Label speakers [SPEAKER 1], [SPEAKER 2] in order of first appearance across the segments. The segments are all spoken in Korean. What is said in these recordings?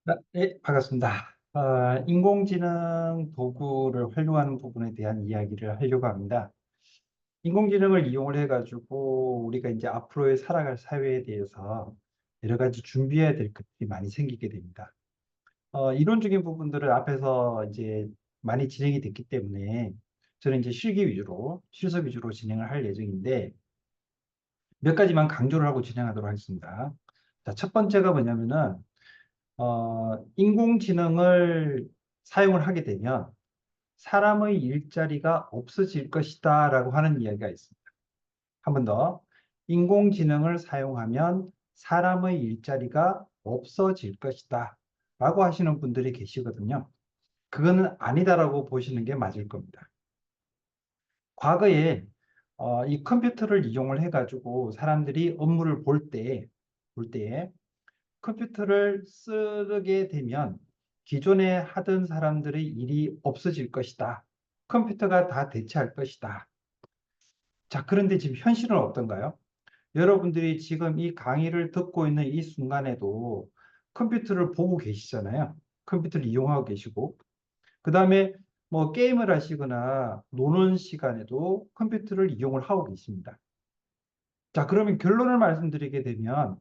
[SPEAKER 1] 네, 반갑습니다. 인공지능 도구를 활용하는 부분에 대한 이야기를 하려고 합니다. 인공지능을 이용을 해가지고 우리가 이제 앞으로의 살아갈 사회에 대해서 여러 가지 준비해야 될 것들이 많이 생기게 됩니다. 이론적인 부분들을 앞에서 이제 많이 진행이 됐기 때문에 저는 이제 실기 위주로, 실습 위주로 진행을 할 예정인데 몇 가지만 강조를 하고 진행하도록 하겠습니다. 자, 첫 번째가 뭐냐면은 인공지능을 사용을 하게 되면 사람의 일자리가 없어질 것이다 라고 하는 이야기가 있습니다. 한 번 더. 인공지능을 사용하면 사람의 일자리가 없어질 것이다 라고 하시는 분들이 계시거든요. 그거는 아니다라고 보시는 게 맞을 겁니다. 과거에 이 컴퓨터를 이용을 해가지고 사람들이 업무를 볼 때에 컴퓨터를 쓰게 되면 기존에 하던 사람들의 일이 없어질 것이다. 컴퓨터가 다 대체할 것이다. 자, 그런데 지금 현실은 어떤가요? 여러분들이 지금 이 강의를 듣고 있는 이 순간에도 컴퓨터를 보고 계시잖아요. 컴퓨터를 이용하고 계시고. 그 다음에 뭐 게임을 하시거나 노는 시간에도 컴퓨터를 이용을 하고 계십니다. 자, 그러면 결론을 말씀드리게 되면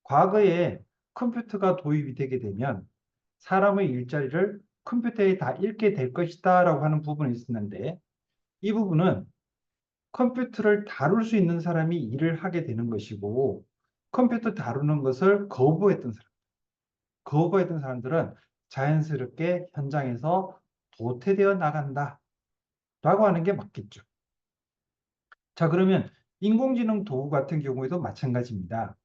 [SPEAKER 1] 과거에 컴퓨터가 도입이 되게 되면 사람의 일자리를 컴퓨터에 다 잃게 될 것이다 라고 하는 부분이 있었는데 이 부분은 컴퓨터를 다룰 수 있는 사람이 일을 하게 되는 것이고 컴퓨터 다루는 것을 거부했던 사람들은 자연스럽게 현장에서 도태되어 나간다 라고 하는 게 맞겠죠. 자, 그러면 인공지능 도구 같은 경우에도 마찬가지입니다.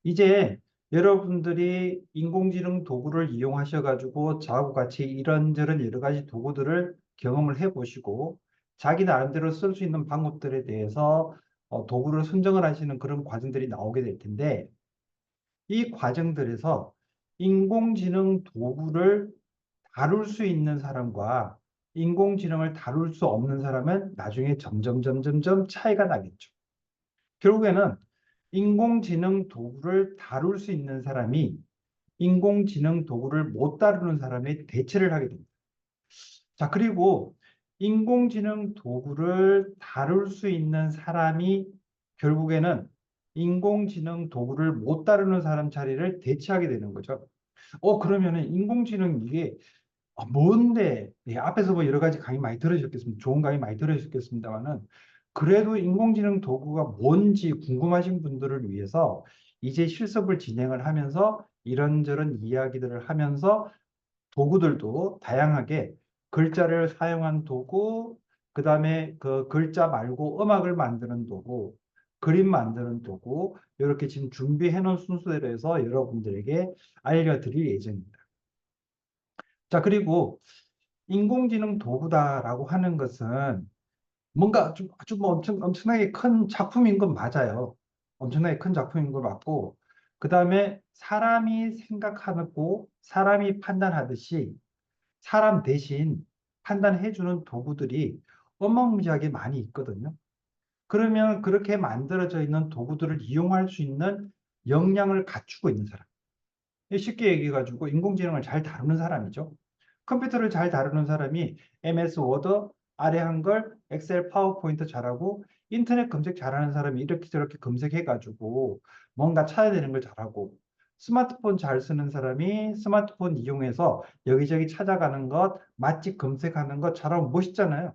[SPEAKER 1] 이제 여러분들이 인공지능 도구를 이용하셔가지고 저하고 같이 이런저런 여러 가지 도구들을 경험을 해보시고 자기 나름대로 쓸 수 있는 방법들에 대해서 도구를 선정을 하시는 그런 과정들이 나오게 될 텐데 이 과정들에서 인공지능 도구를 다룰 수 있는 사람과 인공지능을 다룰 수 없는 사람은 나중에 점점 차이가 나겠죠. 결국에는 인공지능 도구를 다룰 수 있는 사람이 인공지능 도구를 못 다루는 사람의 대체를 하게 됩니다. 자, 그리고 인공지능 도구를 다룰 수 있는 사람이 결국에는 인공지능 도구를 못 다루는 사람 자리를 대체하게 되는 거죠. 그러면은 인공지능 이게 뭔데? 예, 앞에서 뭐 여러 가지 강의 많이 들으셨겠습니다. 좋은 강의 많이 들으셨겠습니다만은 그래도 인공지능 도구가 뭔지 궁금하신 분들을 위해서 이제 실습을 진행을 하면서 이런저런 이야기들을 하면서 도구들도 다양하게 글자를 사용한 도구, 그 다음에 그 글자 말고 음악을 만드는 도구, 그림 만드는 도구, 이렇게 지금 준비해 놓은 순서대로 해서 여러분들에게 알려드릴 예정입니다. 자, 그리고 인공지능 도구다라고 하는 것은 뭔가 좀 아주 뭐 엄청나게 큰 작품인 건 맞아요. 엄청나게 큰 작품인 걸 맞고, 그 다음에 사람이 생각하고 사람이 판단하듯이 사람 대신 판단해주는 도구들이 어마무지하게 많이 있거든요. 그러면 그렇게 만들어져 있는 도구들을 이용할 수 있는 역량을 갖추고 있는 사람. 쉽게 얘기해가지고 인공지능을 잘 다루는 사람이죠. 컴퓨터를 잘 다루는 사람이 MS 워드, 아래 한글, 엑셀, 파워포인트 잘하고 인터넷 검색 잘하는 사람이 이렇게 저렇게 검색해가지고 뭔가 찾아내는 걸 잘하고 스마트폰 잘 쓰는 사람이 스마트폰 이용해서 여기저기 찾아가는 것, 맛집 검색하는 것 잘하면 멋있잖아요.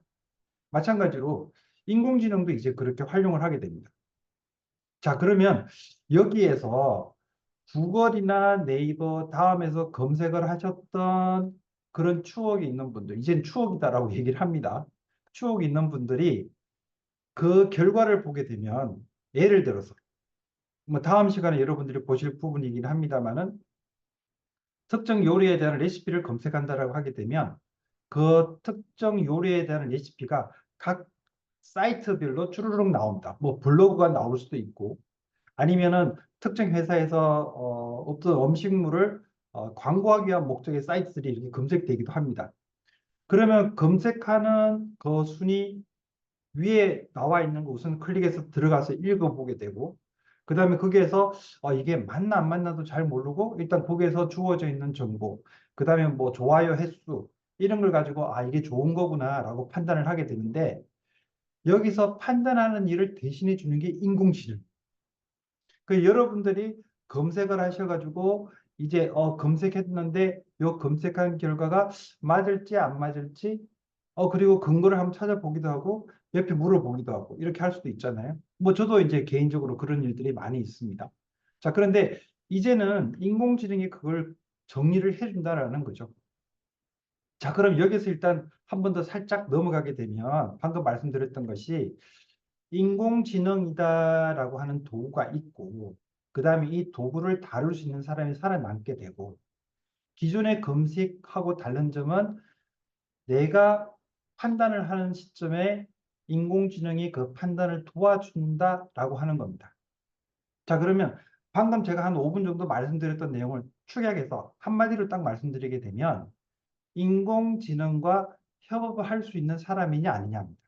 [SPEAKER 1] 마찬가지로 인공지능도 이제 그렇게 활용을 하게 됩니다. 자, 그러면 여기에서 구글이나 네이버 다음에서 검색을 하셨던 그런 추억이 있는 분들, 이젠 추억이다라고 얘기를 합니다. 추억이 있는 분들이 그 결과를 보게 되면 예를 들어서 뭐 다음 시간에 여러분들이 보실 부분이긴 합니다만은 특정 요리에 대한 레시피를 검색한다라고 하게 되면 그 특정 요리에 대한 레시피가 각 사이트별로 주르륵 나옵니다. 뭐 블로그가 나올 수도 있고 아니면은 특정 회사에서 어떤 음식물을 광고하기 위한 목적의 사이트들이 이렇게 검색되기도 합니다. 그러면 검색하는 그 순위 위에 나와 있는 거 우선 클릭해서 들어가서 읽어보게 되고 그 다음에 거기에서 이게 맞나 안 맞나도 잘 모르고 일단 거기에서 주어져 있는 정보, 그 다음에 뭐 좋아요 횟수 이런 걸 가지고 이게 좋은 거구나라고 판단을 하게 되는데 여기서 판단하는 일을 대신해 주는 게 인공지능. 그 여러분들이 검색을 하셔가지고 이제 검색했는데 요 검색한 결과가 맞을지 안 맞을지 그리고 근거를 한번 찾아보기도 하고 옆에 물어보기도 하고 이렇게 할 수도 있잖아요. 뭐 저도 이제 개인적으로 그런 일들이 많이 있습니다. 자, 그런데 이제는 인공지능이 그걸 정리를 해준다라는 거죠. 자, 그럼 여기서 일단 한 번 더 살짝 넘어가게 되면 방금 말씀드렸던 것이 인공지능이다라고 하는 도구가 있고, 그 다음에 이 도구를 다룰 수 있는 사람이 살아남게 되고, 기존의 검색하고 다른 점은 내가 판단을 하는 시점에 인공지능이 그 판단을 도와준다라고 하는 겁니다. 자, 그러면 방금 제가 한 5분 정도 말씀드렸던 내용을 축약해서 한마디로 딱 말씀드리게 되면 인공지능과 협업을 할 수 있는 사람이냐 아니냐입니다.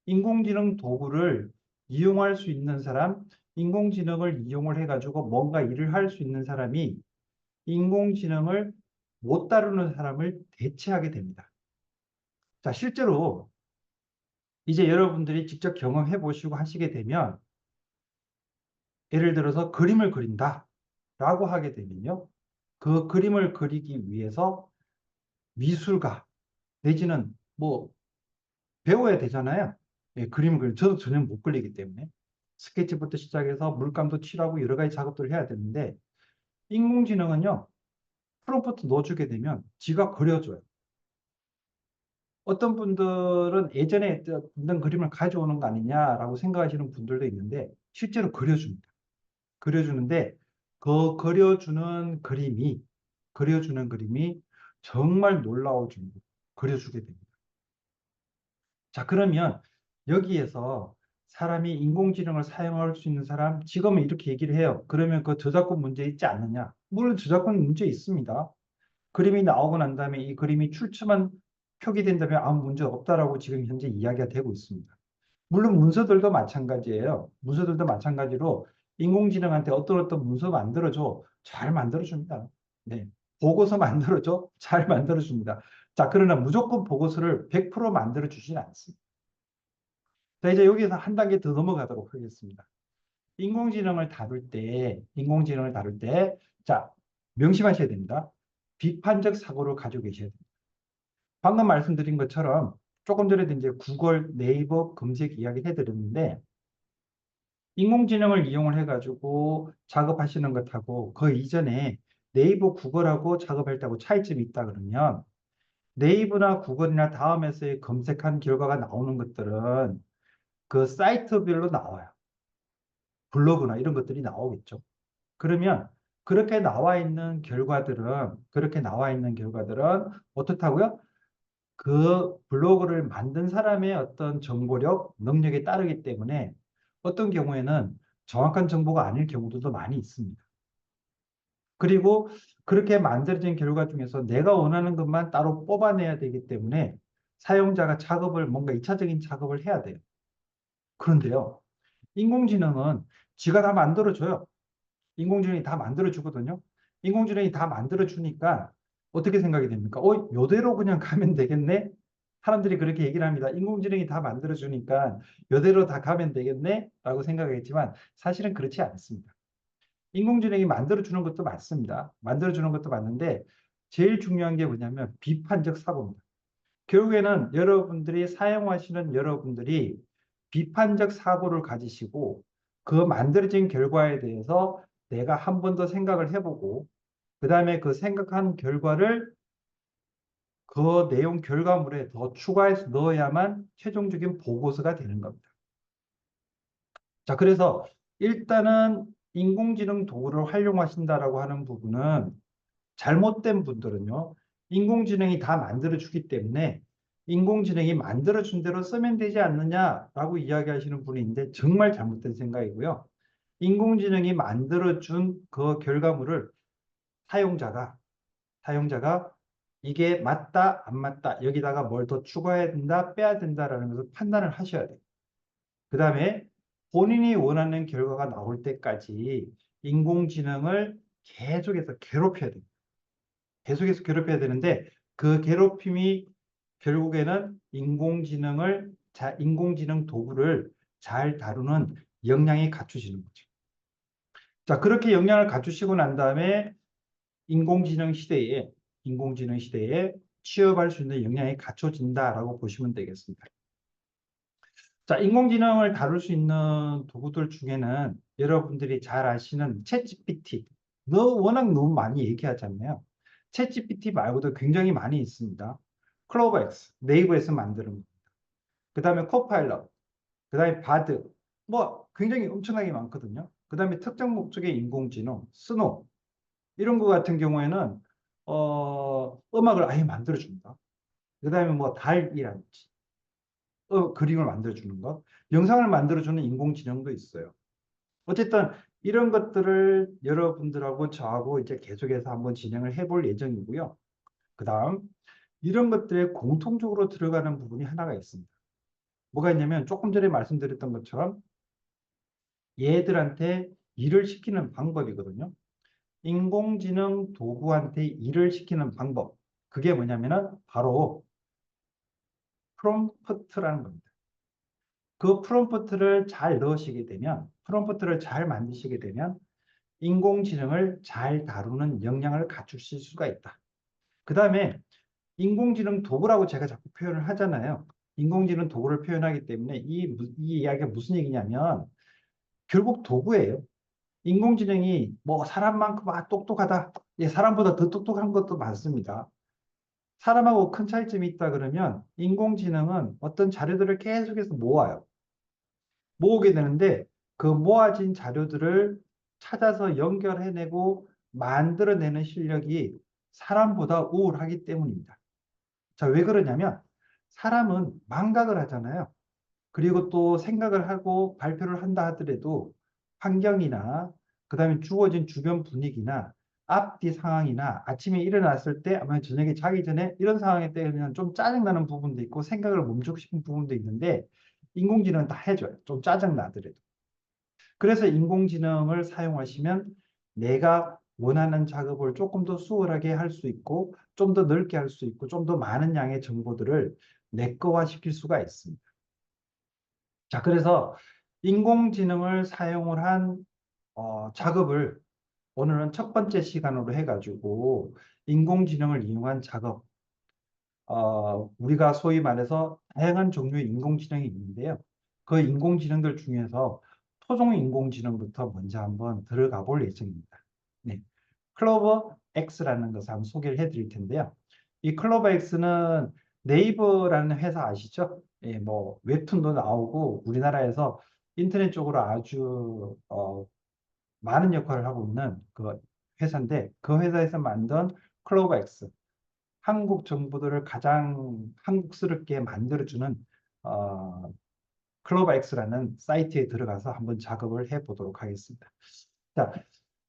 [SPEAKER 1] 인공지능 도구를 이용할 수 있는 사람, 인공지능을 이용을 해가지고 뭔가 일을 할 수 있는 사람이 인공지능을 못 다루는 사람을 대체하게 됩니다. 자, 실제로 이제 여러분들이 직접 경험해 보시고 하시게 되면 예를 들어서 그림을 그린다 라고 하게 되면요. 그 그림을 그리기 위해서 미술가 내지는 뭐 배워야 되잖아요. 예, 그림을 저도 전혀 못 그리기 때문에 스케치부터 시작해서 물감도 칠하고 여러 가지 작업들을 해야 되는데 인공지능은요. 프롬프트 넣어주게 되면 지가 그려줘요. 어떤 분들은 예전에 있던 그림을 가져오는 거 아니냐라고 생각하시는 분들도 있는데 실제로 그려줍니다. 그려주는데 그 그려주는 그림이 정말 놀라울 정도 그려주게 됩니다. 자, 그러면 여기에서 사람이 인공지능을 사용할 수 있는 사람, 지금은 이렇게 얘기를 해요. 그러면 그 저작권 문제 있지 않느냐? 물론 저작권 문제 있습니다. 그림이 나오고 난 다음에 이 그림이 출처만 표기된다면 아무 문제 없다라고 지금 현재 이야기가 되고 있습니다. 물론 문서들도 마찬가지예요. 문서들도 마찬가지로 인공지능한테 어떤 문서 만들어줘. 잘 만들어줍니다. 네. 보고서 만들어줘. 잘 만들어줍니다. 자, 그러나 무조건 보고서를 100% 만들어주지는 않습니다. 자, 이제 여기서 한 단계 더 넘어가도록 하겠습니다. 인공지능을 다룰 때, 자, 명심하셔야 됩니다. 비판적 사고를 가지고 계셔야 됩니다. 방금 말씀드린 것처럼 조금 전에도 이제 구글, 네이버 검색 이야기 해드렸는데, 인공지능을 이용을 해가지고 작업하시는 것하고 그 이전에 네이버, 구글하고 작업할 때하고 차이점이 있다 그러면 네이버나 구글이나 다음에서의 검색한 결과가 나오는 것들은 그 사이트별로 나와요. 블로그나 이런 것들이 나오겠죠. 그러면 그렇게 나와 있는 결과들은 어떻다고요? 그 블로그를 만든 사람의 어떤 정보력, 능력에 따르기 때문에 어떤 경우에는 정확한 정보가 아닐 경우도 많이 있습니다. 그리고 그렇게 만들어진 결과 중에서 내가 원하는 것만 따로 뽑아내야 되기 때문에 사용자가 뭔가 2차적인 작업을 해야 돼요. 그런데요, 인공지능은 지가 다 만들어줘요. 인공지능이 다 만들어주거든요. 인공지능이 다 만들어주니까 어떻게 생각이 됩니까? 요대로 그냥 가면 되겠네? 사람들이 그렇게 얘기를 합니다. 인공지능이 다 만들어주니까 요대로 다 가면 되겠네? 라고 생각했지만 사실은 그렇지 않습니다. 인공지능이 만들어주는 것도 맞습니다. 만들어주는 것도 맞는데 제일 중요한 게 뭐냐면 비판적 사고입니다. 결국에는 여러분들이 비판적 사고를 가지시고 그 만들어진 결과에 대해서 내가 한 번 더 생각을 해보고 그 다음에 그 생각한 결과를 그 내용 결과물에 더 추가해서 넣어야만 최종적인 보고서가 되는 겁니다. 자, 그래서 일단은 인공지능 도구를 활용하신다라고 하는 부분은 잘못된 분들은요, 인공지능이 다 만들어주기 때문에 인공지능이 만들어준 대로 쓰면 되지 않느냐라고 이야기하시는 분이 있는데 정말 잘못된 생각이고요. 인공지능이 만들어준 그 결과물을 사용자가, 사용자가 이게 맞다, 안 맞다, 여기다가 뭘 더 추가해야 된다, 빼야 된다라는 것을 판단을 하셔야 돼요. 그 다음에 본인이 원하는 결과가 나올 때까지 인공지능을 계속해서 괴롭혀야 됩니다. 계속해서 괴롭혀야 되는데 그 괴롭힘이 결국에는 인공지능 도구를 잘 다루는 역량이 갖추시는 거죠. 자, 그렇게 역량을 갖추시고 난 다음에 인공지능 시대에 취업할 수 있는 역량이 갖춰진다라고 보시면 되겠습니다. 자, 인공지능을 다룰 수 있는 도구들 중에는 여러분들이 잘 아시는 챗GPT, 워낙 너무 많이 얘기하잖아요. 챗GPT 말고도 굉장히 많이 있습니다. 클로버엑스, 네이버에서 만드는 거. 그 다음에 코파일럿, 그 다음에 바드, 뭐 굉장히 엄청나게 많거든요. 그 다음에 특정 목적의 인공지능, 스노, 이런 거 같은 경우에는 음악을 아예 만들어줍니다. 그 다음에 뭐 달이라든지 그림을 만들어주는 것, 영상을 만들어주는 인공지능도 있어요. 어쨌든 이런 것들을 여러분들하고 저하고 이제 계속해서 한번 진행을 해볼 예정이고요. 그 다음 이런 것들에 공통적으로 들어가는 부분이 하나가 있습니다. 뭐가 있냐면 조금 전에 말씀드렸던 것처럼 얘들한테 일을 시키는 방법이거든요. 인공지능 도구한테 일을 시키는 방법. 그게 뭐냐면은 바로 프롬프트라는 겁니다. 그 프롬프트를 잘 넣으시게 되면, 프롬프트를 잘 만드시게 되면 인공지능을 잘 다루는 역량을 갖추실 수가 있다. 그 다음에 인공지능 도구라고 제가 자꾸 표현을 하잖아요. 인공지능 도구를 표현하기 때문에 이 이야기가 무슨 얘기냐면 결국 도구예요. 인공지능이 뭐 사람만큼 똑똑하다. 예, 사람보다 더 똑똑한 것도 많습니다. 사람하고 큰 차이점이 있다 그러면 인공지능은 어떤 자료들을 계속해서 모아요. 모으게 되는데 그 모아진 자료들을 찾아서 연결해내고 만들어내는 실력이 사람보다 우월하기 때문입니다. 자, 왜 그러냐면 사람은 망각을 하잖아요. 그리고 또 생각을 하고 발표를 한다 하더라도 환경이나 그다음에 주어진 주변 분위기나 앞뒤 상황이나 아침에 일어났을 때 아마 저녁에 자기 전에 이런 상황에 때면 좀 짜증나는 부분도 있고 생각을 멈추고 싶은 부분도 있는데 인공지능은 다 해줘요. 좀 짜증나더라도. 그래서 인공지능을 사용하시면 내가 원하는 작업을 조금 더 수월하게 할 수 있고 좀 더 넓게 할 수 있고 좀 더 많은 양의 정보들을 내거화 시킬 수가 있습니다. 자, 그래서 인공지능을 사용을 한 작업을 오늘은 첫 번째 시간으로 해가지고 인공지능을 이용한 작업, 우리가 소위 말해서 다양한 종류의 인공지능이 있는데요. 그 인공지능들 중에서 토종 인공지능부터 먼저 한번 들어가 볼 예정입니다. 네. 클로버 X라는 것을 한번 소개를 해드릴 텐데요. 이 클로버 X는 네이버라는 회사 아시죠? 예, 뭐 웹툰도 나오고 우리나라에서 인터넷 쪽으로 아주 많은 역할을 하고 있는 그 회사인데 그 회사에서 만든 클로버 X 한국 정보들을 가장 한국스럽게 만들어주는 어, 클로버엑스라는 사이트에 들어가서 한번 작업을 해보도록 하겠습니다. 자,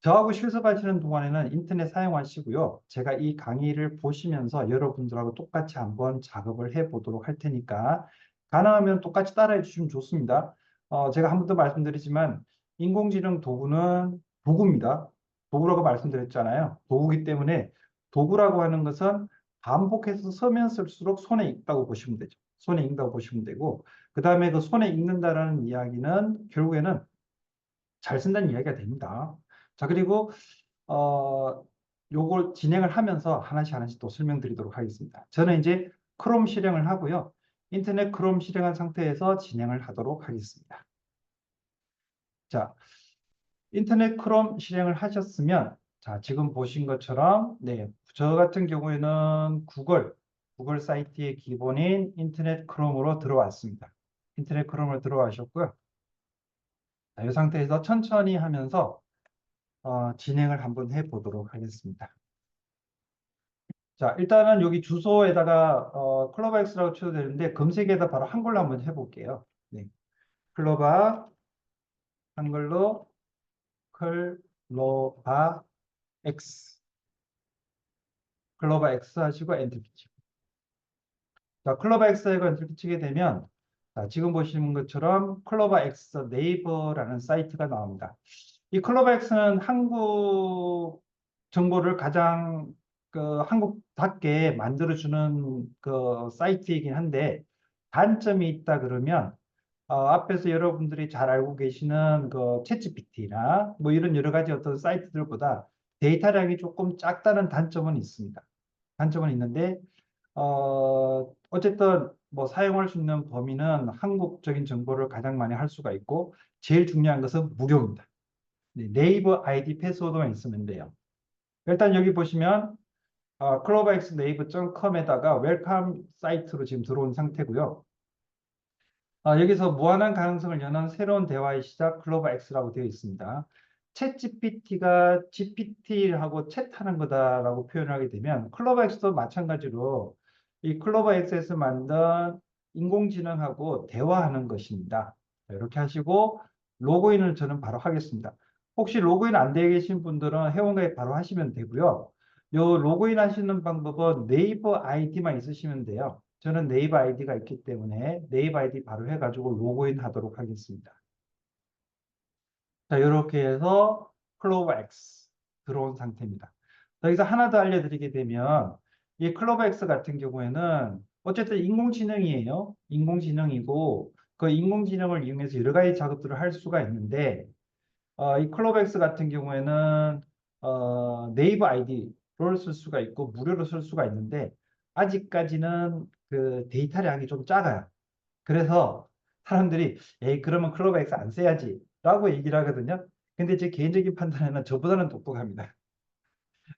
[SPEAKER 1] 저하고 실습하시는 동안에는 인터넷 사용하시고요. 제가 이 강의를 보시면서 여러분들하고 똑같이 한번 작업을 해보도록 할 테니까 가능하면 똑같이 따라해 주시면 좋습니다. 제가 한 번 더 말씀드리지만 인공지능 도구는 도구입니다. 도구라고 말씀드렸잖아요. 도구기 때문에 도구라고 하는 것은 반복해서 쓰면 쓸수록 손에 익다고 보시면 되죠. 손에 익다고 보시면 되고 그 다음에 그 손에 익는다라는 이야기는 결국에는 잘 쓴다는 이야기가 됩니다. 자, 그리고 요걸 진행을 하면서 하나씩 하나씩 또 설명드리도록 하겠습니다. 저는 이제 크롬 실행을 하고요. 인터넷 크롬 실행한 상태에서 진행을 하도록 하겠습니다. 자, 인터넷 크롬 실행을 하셨으면 자, 지금 보신 것처럼 네, 저 같은 경우에는 구글 사이트의 기본인 인터넷 크롬으로 들어왔습니다. 인터넷 크롬으로 들어가셨고요. 자, 이 상태에서 천천히 하면서 진행을 한번 해보도록 하겠습니다. 자, 일단은 여기 주소에다가 클로바엑스라고 쳐도 되는데 검색에다 바로 한글로 한번 해볼게요. 네. 클로바 한글로 클로바 X 클로바 X 하시고 엔터 키치고 자, 클로바 X 하고 엔터 키치게 되면 자, 지금 보시는 것처럼 클로버X 네이버라는 사이트가 나옵니다. 이 클로버X는 한국 정보를 가장 한국답게 만들어주는 그 사이트이긴 한데 단점이 있다 그러면 앞에서 여러분들이 잘 알고 계시는 그 챗GPT나 뭐 이런 여러 가지 어떤 사이트들보다 데이터량이 조금 작다는 단점은 있습니다. 단점은 있는데 어쨌든 뭐 사용할 수 있는 범위는 한국적인 정보를 가장 많이 할 수가 있고 제일 중요한 것은 무료입니다. 네, 네이버 아이디 패스워드만 있으면 돼요. 일단 여기 보시면 클로버엑스 네이버.com에다가 웰컴 사이트로 지금 들어온 상태고요. 여기서 무한한 가능성을 여는 새로운 대화의 시작 클로버엑스라고 되어 있습니다. 챗 GPT가 GPT하고 챗하는 거다라고 표현을 하게 되면 클로버엑스도 마찬가지로 이 클로버엑스에서 만든 인공지능하고 대화하는 것입니다. 이렇게 하시고 로그인을 저는 바로 하겠습니다. 혹시 로그인 안 되어 계신 분들은 회원가입 바로 하시면 되고요. 요 로그인 하시는 방법은 네이버 아이디만 있으시면 돼요. 저는 네이버 아이디가 있기 때문에 네이버 아이디 바로 해가지고 로그인 하도록 하겠습니다. 자, 이렇게 해서 클로버X 들어온 상태입니다. 여기서 하나 더 알려드리게 되면 이 클로버X 같은 경우에는 어쨌든 인공지능이에요. 인공지능이고 그 인공지능을 이용해서 여러 가지 작업들을 할 수가 있는데 이 클로버X 같은 경우에는 네이버 아이디를 쓸 수가 있고 무료로 쓸 수가 있는데 아직까지는 그 데이터량이 좀 작아요. 그래서 사람들이 에이 그러면 클로버X 안 써야지 라고 얘기를 하거든요. 근데 제 개인적인 판단에는 저보다는 똑똑합니다.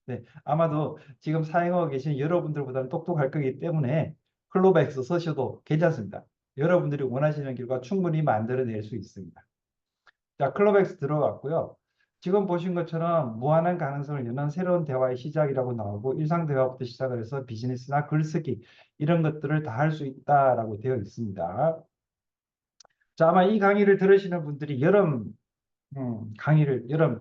[SPEAKER 1] 네, 아마도 지금 사용하고 계신 여러분들보다는 똑똑할 거기 때문에 클로버X 쓰셔도 괜찮습니다. 여러분들이 원하시는 결과 충분히 만들어낼 수 있습니다. 자, 클로버엑스 들어갔고요. 지금 보신 것처럼 무한한 가능성을 여는 새로운 대화의 시작이라고 나오고 일상 대화부터 시작을 해서 비즈니스나 글쓰기 이런 것들을 다 할 수 있다라고 되어 있습니다. 자, 아마 이 강의를 들으시는 분들이 여름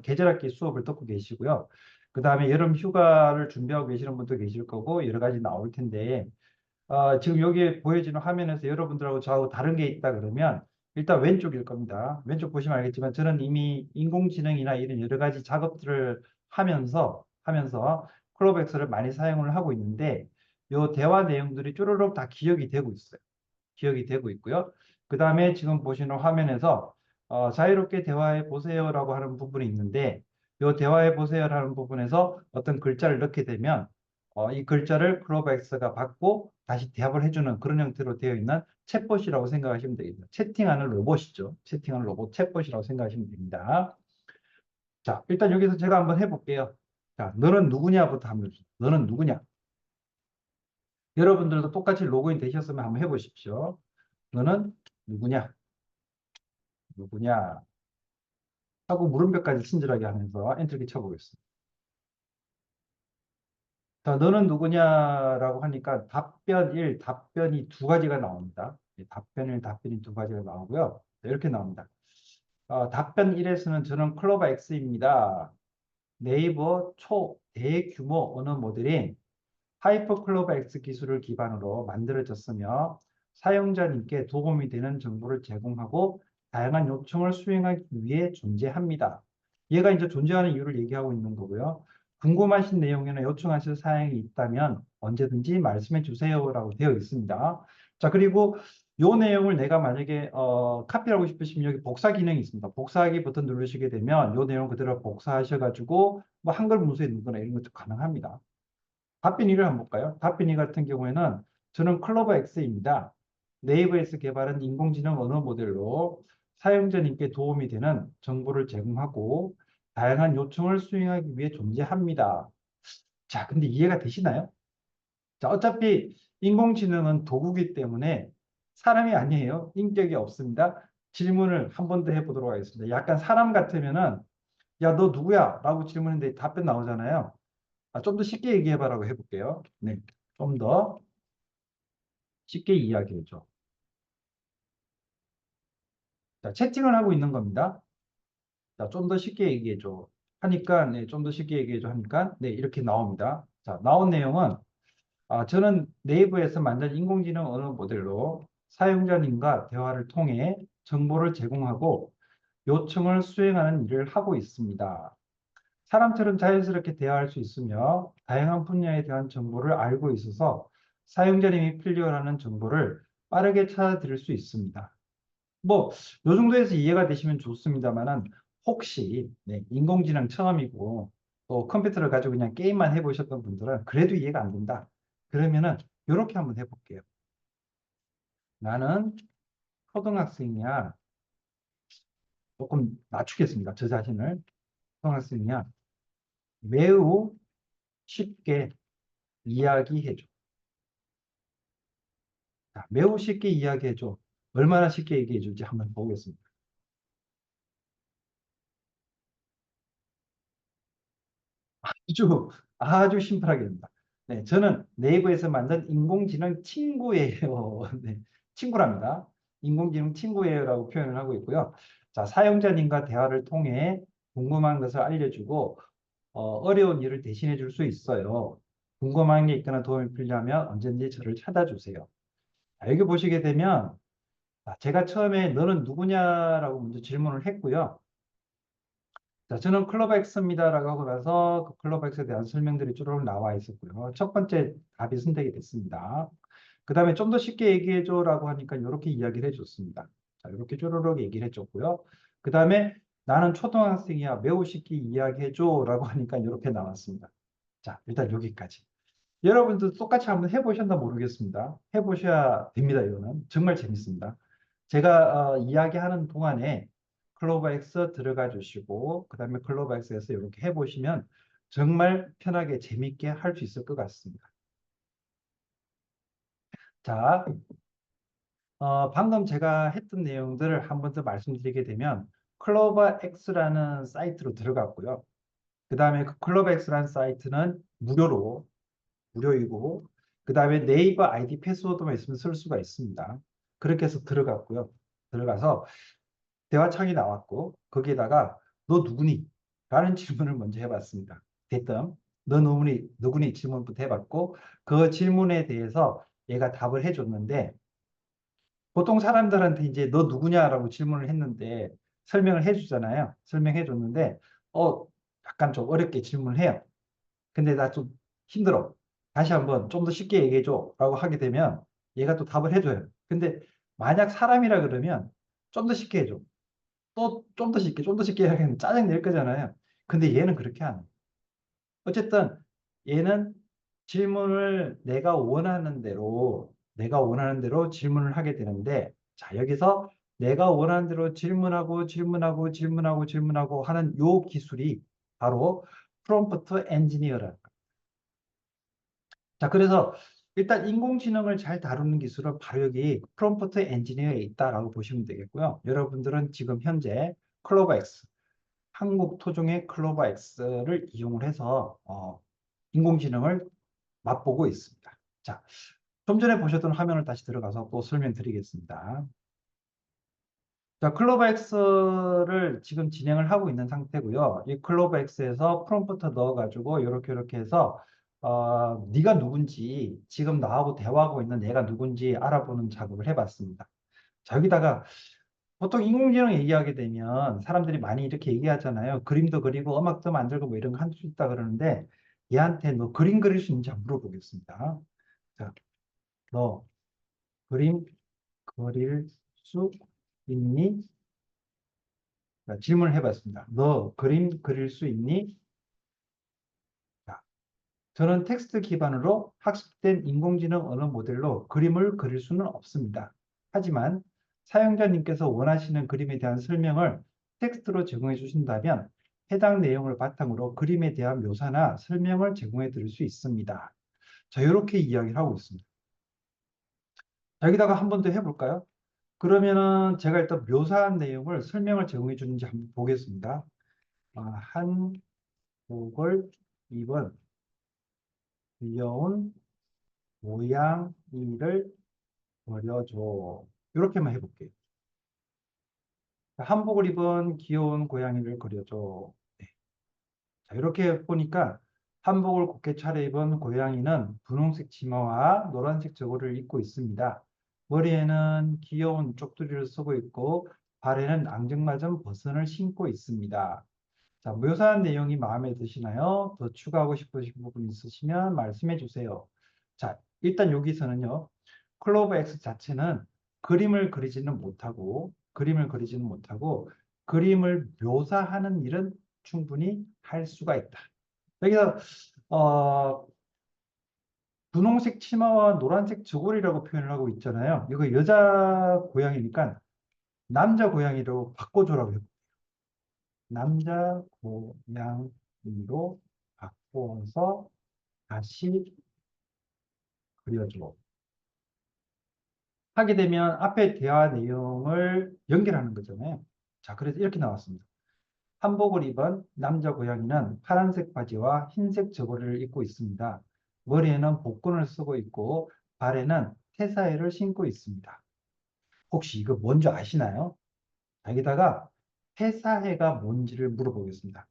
[SPEAKER 1] 계절학기 수업을 듣고 계시고요. 그 다음에 여름 휴가를 준비하고 계시는 분도 계실 거고 여러 가지 나올 텐데 지금 여기 보여지는 화면에서 여러분들하고 저하고 다른 게 있다 그러면 일단 왼쪽일 겁니다. 왼쪽 보시면 알겠지만 저는 이미 인공지능이나 이런 여러 가지 작업들을 하면서 클로버엑스를 많이 사용을 하고 있는데 이 대화 내용들이 쭈루룩 다 기억이 되고 있어요. 기억이 되고 있고요. 그 다음에 지금 보시는 화면에서 자유롭게 대화해 보세요라고 하는 부분이 있는데 이 대화해 보세요라는 부분에서 어떤 글자를 넣게 되면 이 글자를 클로버엑스가 받고 다시 대답을 해주는 그런 형태로 되어 있는 챗봇이라고 생각하시면 되겠습니다. 채팅하는 로봇이죠. 채팅하는 로봇 챗봇이라고 생각하시면 됩니다. 자, 일단 여기서 제가 한번 해볼게요. 자, 너는 누구냐부터 한번 해주세요. 너는 누구냐? 여러분들도 똑같이 로그인 되셨으면 한번 해보십시오. 너는 누구냐? 누구냐? 하고 물음표까지 친절하게 하면서 엔터키 쳐보겠습니다. 자, 너는 누구냐라고 하니까 답변 1, 답변이 두 가지가 나옵니다. 답변 1, 답변이 두 가지가 나오고요. 이렇게 나옵니다. 답변 1에서는 저는 클로버 X입니다. 네이버 대규모 언어 모델인 하이퍼 클로버 X 기술을 기반으로 만들어졌으며 사용자님께 도움이 되는 정보를 제공하고 다양한 요청을 수행하기 위해 존재합니다. 얘가 이제 존재하는 이유를 얘기하고 있는 거고요. 궁금하신 내용이나 요청하실 사항이 있다면 언제든지 말씀해 주세요라고 되어 있습니다. 자, 그리고 요 내용을 내가 만약에 카피하고 싶으시면 여기 복사 기능이 있습니다. 복사하기 버튼 누르시게 되면 요 내용 그대로 복사하셔가지고 뭐 한글 문서에 넣거나 이런 것도 가능합니다. 답변이를 한번 볼까요? 답변이 같은 경우에는 저는 클로버 X입니다. 네이버에서 개발한 인공지능 언어 모델로 사용자님께 도움이 되는 정보를 제공하고 다양한 요청을 수행하기 위해 존재합니다. 자, 근데 이해가 되시나요? 자, 어차피 인공지능은 도구기 때문에 사람이 아니에요. 인격이 없습니다. 질문을 한 번 더 해보도록 하겠습니다. 약간 사람 같으면은 야, 너 누구야? 라고 질문했는데 답변 나오잖아요. 좀 더 쉽게 얘기해봐라고 해볼게요. 네, 좀 더 쉽게 이야기해줘. 자, 채팅을 하고 있는 겁니다. 자, 좀 더 쉽게 얘기해줘. 하니까, 네, 좀 더 쉽게 얘기해줘 하니까, 네, 이렇게 나옵니다. 자, 나온 내용은, 저는 네이버에서 만든 인공지능 언어 모델로 사용자님과 대화를 통해 정보를 제공하고 요청을 수행하는 일을 하고 있습니다. 사람처럼 자연스럽게 대화할 수 있으며 다양한 분야에 대한 정보를 알고 있어서 사용자님이 필요로 하는 정보를 빠르게 찾아드릴 수 있습니다. 뭐, 요 정도에서 이해가 되시면 좋습니다만은 혹시 인공지능 처음이고 또 컴퓨터를 가지고 그냥 게임만 해보셨던 분들은 그래도 이해가 안 된다. 그러면은 이렇게 한번 해볼게요. 나는 초등학생이야. 조금 낮추겠습니다. 저 자신을. 초등학생이야. 매우 쉽게 이야기해줘. 자, 매우 쉽게 이야기해줘. 얼마나 쉽게 얘기해줄지 한번 보겠습니다. 아주 심플하게 됩니다. 네, 저는 네이버에서 만든 인공지능 친구예요. 네, 친구랍니다. 인공지능 친구예요라고 표현을 하고 있고요. 자, 사용자님과 대화를 통해 궁금한 것을 알려주고 어려운 일을 대신해 줄 수 있어요. 궁금한 게 있거나 도움이 필요하면 언제든지 저를 찾아주세요. 자, 여기 보시게 되면 제가 처음에 너는 누구냐라고 먼저 질문을 했고요. 자, 저는 클로버엑스입니다라고 하고 나서 그 클로버엑스에 대한 설명들이 쭈루룩 나와 있었고요. 첫 번째 답이 선택이 됐습니다. 그 다음에 좀 더 쉽게 얘기해줘라고 하니까 이렇게 이야기를 해줬습니다. 자, 이렇게 쭈루룩 얘기를 해줬고요. 그 다음에 나는 초등학생이야. 매우 쉽게 이야기해줘라고 하니까 이렇게 나왔습니다. 자, 일단 여기까지. 여러분도 똑같이 한번 해보셨나 모르겠습니다. 해보셔야 됩니다. 이거는 정말 재밌습니다. 제가 이야기하는 동안에 클로버엑스 들어가 주시고 그 다음에 클로버엑스에서 이렇게 해보시면 정말 편하게 재밌게 할 수 있을 것 같습니다. 자, 방금 제가 했던 내용들을 한 번 더 말씀드리게 되면 클로버엑스라는 사이트로 들어갔고요. 그 다음에 그 클로버엑스라는 사이트는 무료이고 그 다음에 네이버 아이디 패스워드만 있으면 쓸 수가 있습니다. 그렇게 해서 들어갔고요. 들어가서 대화창이 나왔고 거기에다가 너 누구니? 라는 질문을 먼저 해봤습니다. 됐든 너 누구니 질문부터 해봤고 그 질문에 대해서 얘가 답을 해줬는데 보통 사람들한테 이제 너 누구냐라고 질문을 했는데 설명을 해주잖아요. 설명해 줬는데 약간 좀 어렵게 질문을 해요. 근데 나 좀 힘들어. 다시 한번 좀 더 쉽게 얘기해 줘. 라고 하게 되면 얘가 또 답을 해줘요. 근데 만약 사람이라 그러면 좀 더 쉽게 해줘. 또 좀 더 쉽게 하면 짜증 낼 거잖아요. 근데 얘는 그렇게 안 해요. 어쨌든 얘는 질문을 내가 원하는 대로 질문을 하게 되는데 자, 여기서 내가 원하는 대로 질문하고 하는 요 기술이 바로 프롬프트 엔지니어라는 거예요. 자, 그래서 일단 인공지능을 잘 다루는 기술은 바로 여기 프롬프트 엔지니어에 있다라고 보시면 되겠고요. 여러분들은 지금 현재 클로버엑스, 한국 토종의 클로버엑스를 이용을 해서 인공지능을 맛보고 있습니다. 자, 좀 전에 보셨던 화면을 다시 들어가서 또 설명드리겠습니다. 자, 클로버엑스를 지금 진행을 하고 있는 상태고요. 이 클로버엑스에서 프롬프트 넣어가지고 이렇게 해서 네가 누군지 지금 나하고 대화하고 있는 내가 누군지 알아보는 작업을 해봤습니다. 자, 여기다가 보통 인공지능 얘기하게 되면 사람들이 많이 이렇게 얘기하잖아요. 그림도 그리고 음악도 만들고 뭐 이런 거 할 수 있다 그러는데 얘한테 너 그림 그릴 수 있는지 한번 물어보겠습니다. 자, 너 그림 그릴 수 있니? 자, 질문을 해봤습니다. 너 그림 그릴 수 있니? 자, 저는 텍스트 기반으로 학습된 인공지능 언어 모델로 그림을 그릴 수는 없습니다. 하지만 사용자님께서 원하시는 그림에 대한 설명을 텍스트로 제공해 주신다면 해당 내용을 바탕으로 그림에 대한 묘사나 설명을 제공해 드릴 수 있습니다. 자, 이렇게 이야기를 하고 있습니다. 자, 여기다가 한 번 더 해볼까요? 그러면은 제가 일단 묘사한 내용을 설명을 제공해 주는지 한번 보겠습니다. 한복을 입은 귀여운 고양이를 그려줘. 이렇게만 해볼게요. 한복을 입은 귀여운 고양이를 그려줘. 네. 자, 이렇게 보니까 한복을 곱게 차려입은 고양이는 분홍색 치마와 노란색 저고리를 입고 있습니다. 머리에는 귀여운 쪽두리를 쓰고 있고 발에는 앙증맞은 버선을 신고 있습니다. 자, 묘사한 내용이 마음에 드시나요? 더 추가하고 싶으신 부분 있으시면 말씀해 주세요. 자, 일단 여기서는요. 클로버 X 자체는 그림을 묘사하는 일은 충분히 할 수가 있다. 여기서 어, 분홍색 치마와 노란색 저고리라고 표현을 하고 있잖아요. 이거 여자 고양이니까 남자 고양이로 바꿔줘라고 해요. 남자 고양이로 바꿔서 다시 그려줘. 하게 되면 앞에 대화 내용을 연결하는 거잖아요. 자, 그래서 이렇게 나왔습니다. 한복을 입은 남자 고양이는 파란색 바지와 흰색 저고리를 입고 있습니다. 머리에는 복근을 쓰고 있고 발에는 태사이를 신고 있습니다. 혹시 이거 뭔지 아시나요? 여기다가 태사해가 뭔지를 물어보겠습니다.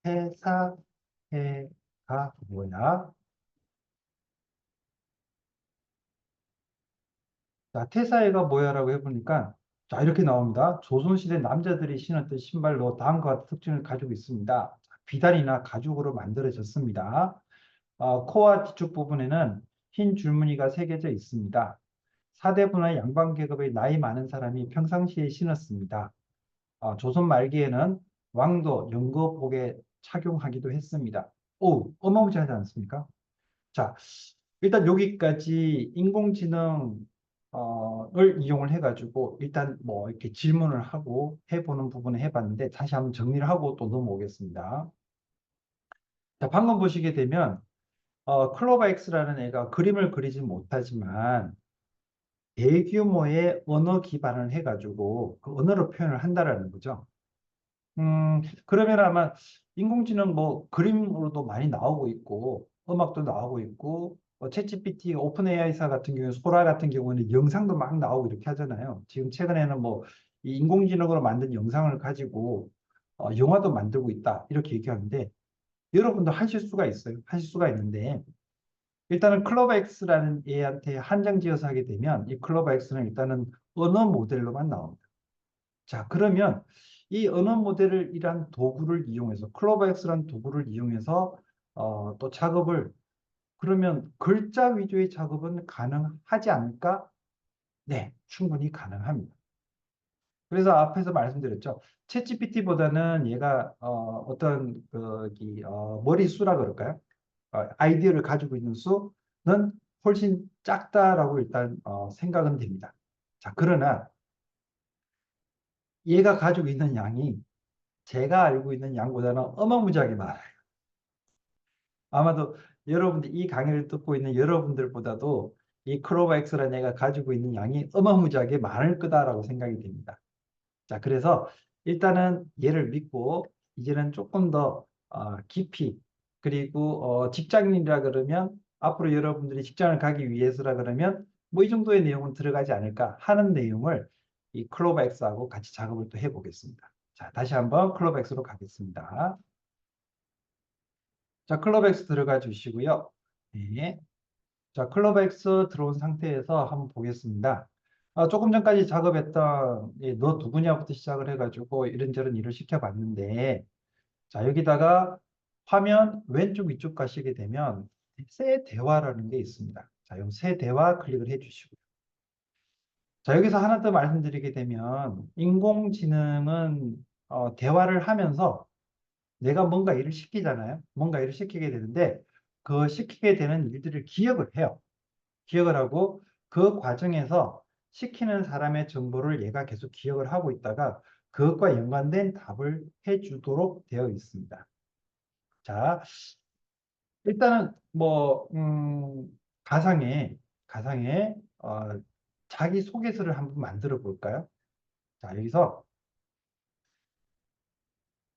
[SPEAKER 1] 태사해가 뭐야? 자, 태사해가 뭐야라고 해보니까 자, 이렇게 나옵니다. 조선시대 남자들이 신었던 신발로 다음과 같은 특징을 가지고 있습니다. 비단이나 가죽으로 만들어졌습니다. 코와 뒤쪽 부분에는 흰 줄무늬가 새겨져 있습니다. 사대부나 양반계급의 나이 많은 사람이 평상시에 신었습니다. 조선 말기에는 왕도 연거복에 착용하기도 했습니다. 오, 어마무시하지 않습니까? 자, 일단 여기까지 인공지능을 이용을 해가지고 일단 뭐 이렇게 질문을 하고 해보는 부분을 해봤는데 다시 한번 정리를 하고 또 넘어오겠습니다. 자, 방금 보시게 되면 클로버 X라는 애가 그림을 그리지 못하지만 대규모의 언어 기반을 해가지고 그 언어로 표현을 한다라는 거죠. 그러면 아마 인공지능 뭐 그림으로도 많이 나오고 있고 음악도 나오고 있고 챗GPT, 오픈 AI사 같은 경우에 소라 같은 경우는 영상도 막 나오고 이렇게 하잖아요. 지금 최근에는 뭐 이 인공지능으로 만든 영상을 가지고 영화도 만들고 있다 이렇게 얘기하는데 여러분도 하실 수가 있어요. 하실 수가 있는데 일단은 클로버엑스라는 애한테 한정 지어서 하게 되면 이 클로버엑스는 일단은 언어 모델로만 나옵니다. 자, 그러면 이 언어 모델을 이란 도구를 이용해서 클로버엑스라는 도구를 이용해서 또 작업을 그러면 글자 위주의 작업은 가능하지 않을까? 네, 충분히 가능합니다. 그래서 앞에서 말씀드렸죠. 챗GPT보다는 얘가 어떤 머리수라 그럴까요? 아이디어를 가지고 있는 수는 훨씬 작다라고 일단 생각은 됩니다. 자, 그러나 얘가 가지고 있는 양이 제가 알고 있는 양보다는 어마무지하게 많아요. 아마도 여러분들 이 강의를 듣고 있는 여러분들보다도 이 크로바엑스라는 애가 가지고 있는 양이 어마무지하게 많을 거다라고 생각이 됩니다. 자, 그래서 일단은 얘를 믿고 이제는 조금 더 깊이 그리고 직장인이라 그러면 앞으로 여러분들이 직장을 가기 위해서라 그러면 뭐 이 정도의 내용은 들어가지 않을까 하는 내용을 이 클로버엑스하고 같이 작업을 또 해보겠습니다. 자, 다시 한번 클로버엑스로 가겠습니다. 자, 클로버엑스 들어가 주시고요. 네. 자, 클로버엑스 들어온 상태에서 한번 보겠습니다. 조금 전까지 작업했던 너 누구냐부터 시작을 해가지고 이런저런 일을 시켜봤는데 자, 여기다가 화면 왼쪽 위쪽 가시게 되면 새 대화라는 게 있습니다. 자, 새 대화 클릭을 해주시고요. 자, 여기서 하나 더 말씀드리게 되면 인공지능은 대화를 하면서 내가 뭔가 일을 시키잖아요. 뭔가 일을 시키게 되는데 그 시키게 되는 일들을 기억을 해요. 기억을 하고 그 과정에서 시키는 사람의 정보를 얘가 계속 기억을 하고 있다가 그것과 연관된 답을 해주도록 되어 있습니다. 자, 일단은 뭐 가상의 자기 소개서를 한번 만들어 볼까요? 자, 여기서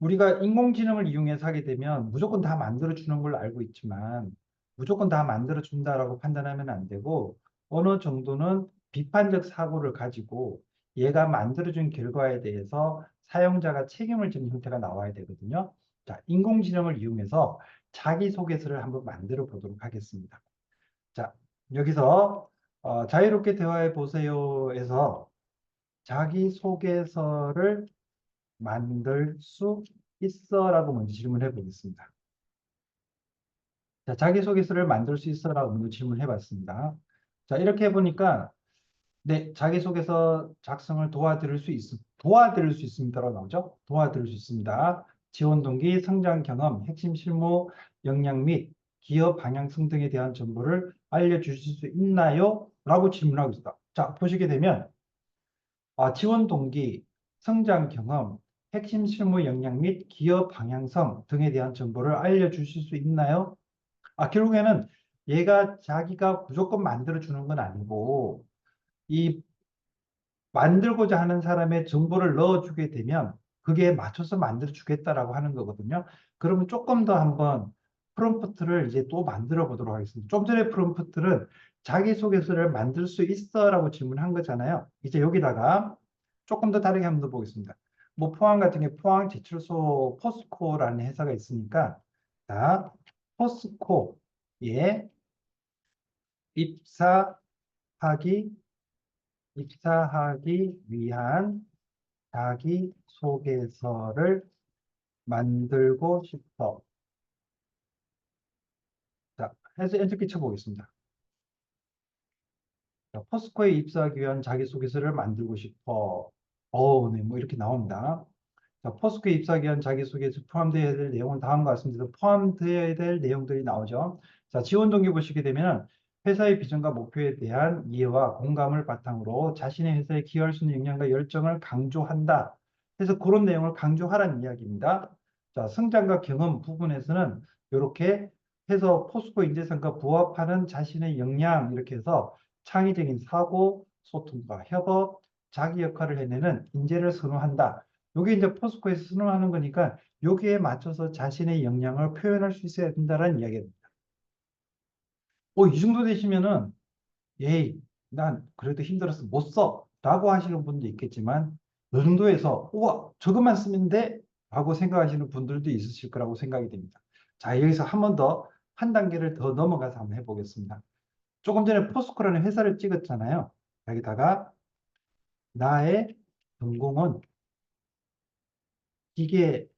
[SPEAKER 1] 우리가 인공지능을 이용해서 하게 되면 무조건 다 만들어 주는 걸로 알고 있지만 무조건 다 만들어 준다라고 판단하면 안 되고 어느 정도는 비판적 사고를 가지고 얘가 만들어 준 결과에 대해서 사용자가 책임을 지는 형태가 나와야 되거든요. 자, 인공지능을 이용해서 자기소개서를 한번 만들어 보도록 하겠습니다. 자, 여기서 자유롭게 대화해 보세요에서 자기소개서를 만들 수 있어라고 먼저 질문해 보겠습니다. 자, 자기소개서를 만들 수 있어라고 먼저 질문해 봤습니다. 자, 이렇게 해보니까 네, 자기소개서 작성을 도와드릴 수 있습니다라고 나오죠. 도와드릴 수 있습니다. 지원 동기, 성장 경험, 핵심 실무 역량 및 기업 방향성 등에 대한 정보를 알려주실 수 있나요? 라고 질문하고 있다. 자, 보시게 되면 지원 동기, 성장 경험, 핵심 실무 역량 및 기업 방향성 등에 대한 정보를 알려주실 수 있나요? 결국에는 얘가 자기가 무조건 만들어주는 건 아니고 이 만들고자 하는 사람의 정보를 넣어주게 되면 그게 맞춰서 만들어주겠다라고 하는 거거든요. 그러면 조금 더 한번 프롬프트를 이제 또 만들어 보도록 하겠습니다. 좀 전에 프롬프트는 자기소개서를 만들 수 있어라고 질문한 거잖아요. 이제 여기다가 조금 더 다르게 한번 더 보겠습니다. 뭐 포항 같은 게 포항제철소 포스코라는 회사가 있으니까 자, 포스코에 입사하기 입사하기 위한 자기소개서를 만들고 싶어. 자, 해서 엔터키 쳐보겠습니다. 자, 포스코에 입사하기 위한 자기소개서를 만들고 싶어. 네, 뭐 이렇게 나옵니다. 자, 포스코에 입사하기 위한 자기소개서 포함되어야 될 내용은 다음과 같습니다. 포함되어야 될 내용들이 나오죠. 자, 지원 동기 보시게 되면 회사의 비전과 목표에 대한 이해와 공감을 바탕으로 자신의 회사에 기여할 수 있는 역량과 열정을 강조한다. 그래서 그런 내용을 강조하라는 이야기입니다. 자, 성장과 경험 부분에서는 이렇게 해서 포스코 인재상과 부합하는 자신의 역량 이렇게 해서 창의적인 사고, 소통과 협업, 자기 역할을 해내는 인재를 선호한다. 이게 이제 포스코에서 선호하는 거니까 여기에 맞춰서 자신의 역량을 표현할 수 있어야 된다는 이야기입니다. 이 정도 되시면은 에이, 난 그래도 힘들어서 못 써. 라고 하시는 분도 있겠지만 이 정도에서 우와, 저것만 쓰면 돼. 라고 생각하시는 분들도 있으실 거라고 생각이 됩니다. 자, 여기서 한 번 더, 한 단계를 더 넘어가서 한번 해보겠습니다. 조금 전에 포스코라는 회사를 찍었잖아요. 여기다가 나의 전공은 기계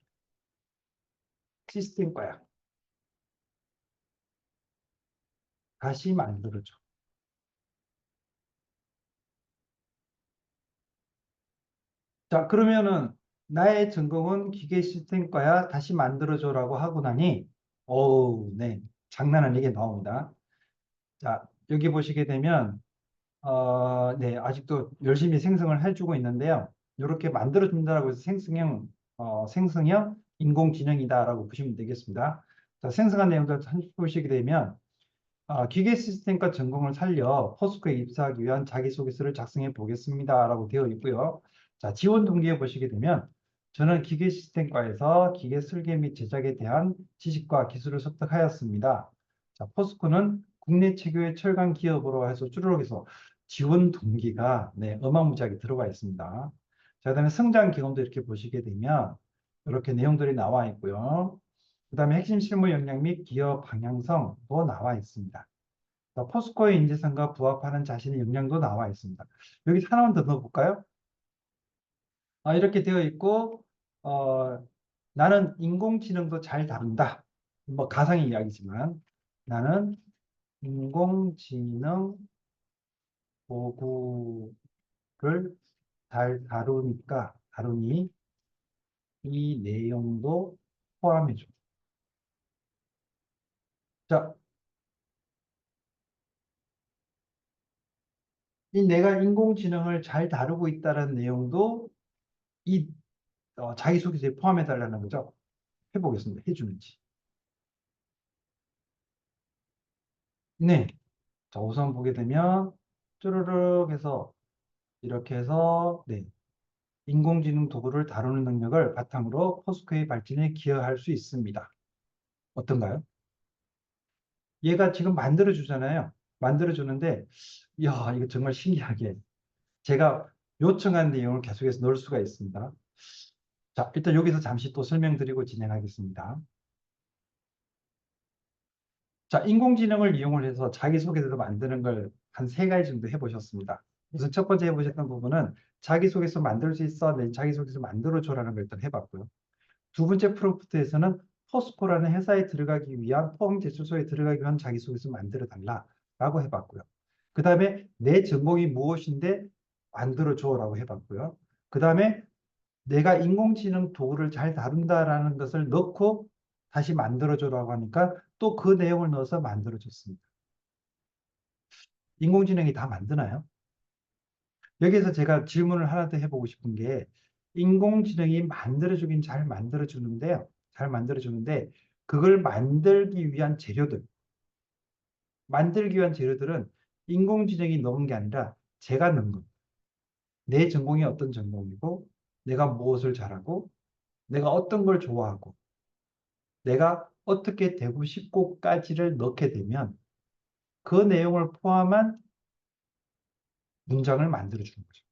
[SPEAKER 1] 시스템과야. 다시 만들어줘. 자, 그러면은 나의 전공은 기계 시스템과야. 다시 만들어줘라고 하고 나니, 네, 장난 아니게 나옵니다. 자, 여기 보시게 되면, 네, 아직도 열심히 생성을 해주고 있는데요. 이렇게 만들어준다라고 해서 생성형 인공지능이다라고 보시면 되겠습니다. 자, 생성한 내용들 보시게 되면, 기계 시스템과 전공을 살려 포스코에 입사하기 위한 자기소개서를 작성해 보겠습니다라고 되어 있고요. 자, 지원 동기에 보시게 되면 저는 기계 시스템과에서 기계 설계 및 제작에 대한 지식과 기술을 습득하였습니다. 자, 포스코는 국내 최고의 철강 기업으로 해서 쭈르륵해서 지원 동기가 네, 어마무지하게 들어가 있습니다. 자, 그다음에 성장 경험도 이렇게 보시게 되면 이렇게 내용들이 나와 있고요. 그다음에 핵심 실무 역량 및 기업 방향성도 나와 있습니다. 포스코의 인재상과 부합하는 자신의 역량도 나와 있습니다. 여기 하나만 더 넣어볼까요? 이렇게 되어 있고 나는 인공지능도 잘 다룬다. 뭐 가상의 이야기지만 나는 인공지능 도구를 잘 다루니 이 내용도 포함해줘. 자, 이 내가 인공지능을 잘 다루고 있다는 내용도 이 자기소개서에 포함해달라는 거죠. 해보겠습니다. 해주는지. 네. 자, 우선 보게 되면 쭈르륵 해서 이렇게 해서 네. 인공지능 도구를 다루는 능력을 바탕으로 포스코의 발전에 기여할 수 있습니다. 어떤가요? 얘가 지금 만들어 주잖아요. 만들어 주는데 이야, 이거 정말 신기하게 제가 요청한 내용을 계속해서 넣을 수가 있습니다. 자, 일단 여기서 잠시 또 설명드리고 진행하겠습니다. 자, 인공지능을 이용을 해서 자기소개서도 만드는 걸 한 3가지 정도 해보셨습니다. 우선 첫 번째 해보셨던 부분은 자기소개서 만들 수 있어? 네, 자기소개서 만들어줘라는 걸 일단 해봤고요. 두 번째 프롬프트에서는 포스코라는 회사에 들어가기 위한 폼 제출소에 들어가기 위한 자기소개서 만들어 달라라고 해봤고요. 그 다음에 내 전공이 무엇인데 만들어줘라고 해봤고요. 그 다음에 내가 인공지능 도구를 잘 다룬다라는 것을 넣고 다시 만들어줘라고 하니까 또 그 내용을 넣어서 만들어줬습니다. 인공지능이 다 만드나요? 여기에서 제가 질문을 하나 더 해보고 싶은 게 인공지능이 만들어주긴 잘 만들어주는데요. 잘 만들어주는데 그걸 만들기 위한 재료들은 인공지능이 넣은 게 아니라 제가 넣은 겁니다. 내 전공이 어떤 전공이고 내가 무엇을 잘하고 내가 어떤 걸 좋아하고 내가 어떻게 되고 싶고까지를 넣게 되면 그 내용을 포함한 문장을 만들어주는 거죠.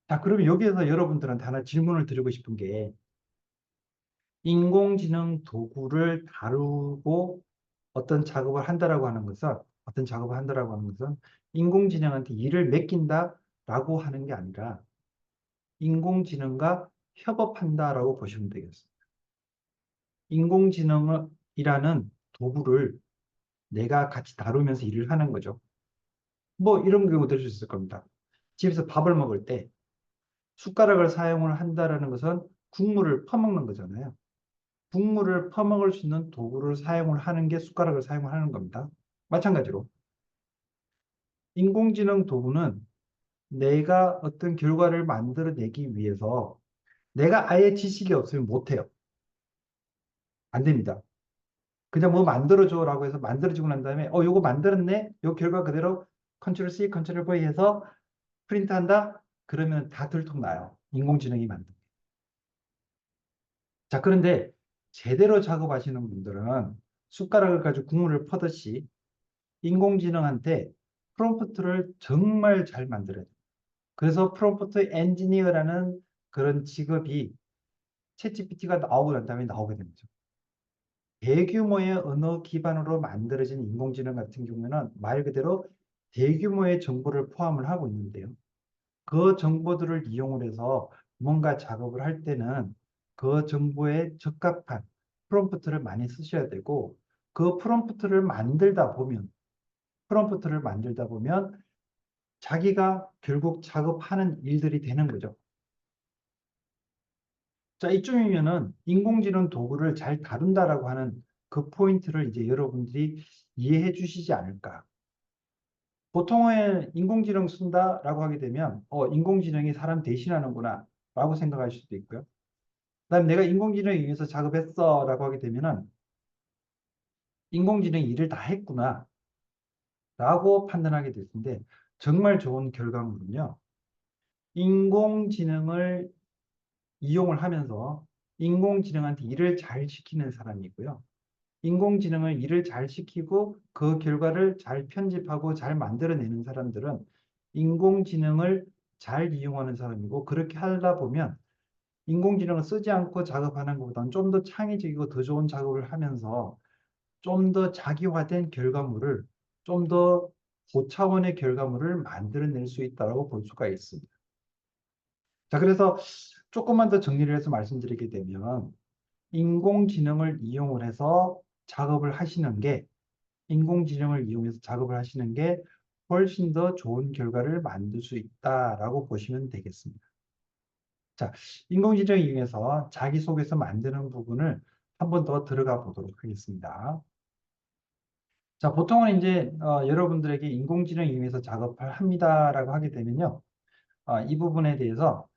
[SPEAKER 1] 자, 그러면 여기에서 여러분들한테 하나 질문을 드리고 싶은 게 인공지능 도구를 다루고 어떤 작업을 한다라고 하는 것은 인공지능한테 일을 맡긴다라고 하는 게 아니라 인공지능과 협업한다라고 보시면 되겠습니다. 인공지능이라는 도구를 내가 같이 다루면서 일을 하는 거죠. 뭐 이런 경우 될 수 있을 겁니다. 집에서 밥을 먹을 때 숟가락을 사용을 한다라는 것은 국물을 퍼먹는 거잖아요. 국물을 퍼먹을 수 있는 도구를 사용을 하는 게 숟가락을 사용을 하는 겁니다. 마찬가지로 인공지능 도구는 내가 어떤 결과를 만들어내기 위해서 내가 아예 지식이 없으면 못해요. 안 됩니다. 그냥 뭐 만들어줘라고 해서 만들어주고 난 다음에 요거 만들었네? 요 결과 그대로 컨트롤 C, 컨트롤 V 해서 프린트한다? 그러면 다 들통나요. 인공지능이 만든. 자, 그런데 제대로 작업하시는 분들은 숟가락을 가지고 국물을 퍼듯이 인공지능한테 프롬프트를 정말 잘 만들어야 돼요. 그래서 프롬프트 엔지니어라는 그런 직업이 챗GPT가 나오고 난 다음에 나오게 됩니다. 대규모의 언어 기반으로 만들어진 인공지능 같은 경우에는 말 그대로 대규모의 정보를 포함을 하고 있는데요. 그 정보들을 이용을 해서 뭔가 작업을 할 때는 그 정보에 적합한 프롬프트를 많이 쓰셔야 되고 그 프롬프트를 만들다 보면 자기가 결국 작업하는 일들이 되는 거죠. 자, 이쯤이면은 인공지능 도구를 잘 다룬다라고 하는 그 포인트를 이제 여러분들이 이해해 주시지 않을까. 보통은 인공지능 쓴다라고 하게 되면, 인공지능이 사람 대신하는구나, 라고 생각할 수도 있고요. 그다음 내가 인공지능에 의해서 작업했어라고 하게 되면은, 인공지능이 일을 다 했구나, 라고 판단하게 될 텐데, 정말 좋은 결과물은요, 인공지능을 이용을 하면서 인공지능한테 일을 잘 시키는 사람이고요. 인공지능을 일을 잘 시키고 그 결과를 잘 편집하고 잘 만들어내는 사람들은 인공지능을 잘 이용하는 사람이고 그렇게 하다 보면 인공지능을 쓰지 않고 작업하는 것보다는 좀 더 창의적이고 더 좋은 작업을 하면서 좀 더 자기화된 결과물을 좀 더 고차원의 결과물을 만들어낼 수 있다고 볼 수가 있습니다. 자, 그래서 조금만 더 정리를 해서 말씀드리게 되면 인공지능을 이용을 해서 작업을 하시는 게 인공지능을 이용해서 작업을 하시는 게 훨씬 더 좋은 결과를 만들 수 있다라고 보시면 되겠습니다. 자, 인공지능을 이용해서 자기소개서 만드는 부분을 한 번 더 들어가 보도록 하겠습니다. 자, 보통은 이제 여러분들에게 인공지능 이용해서 작업을 합니다라고 하게 되면요. 이 부분에 대해서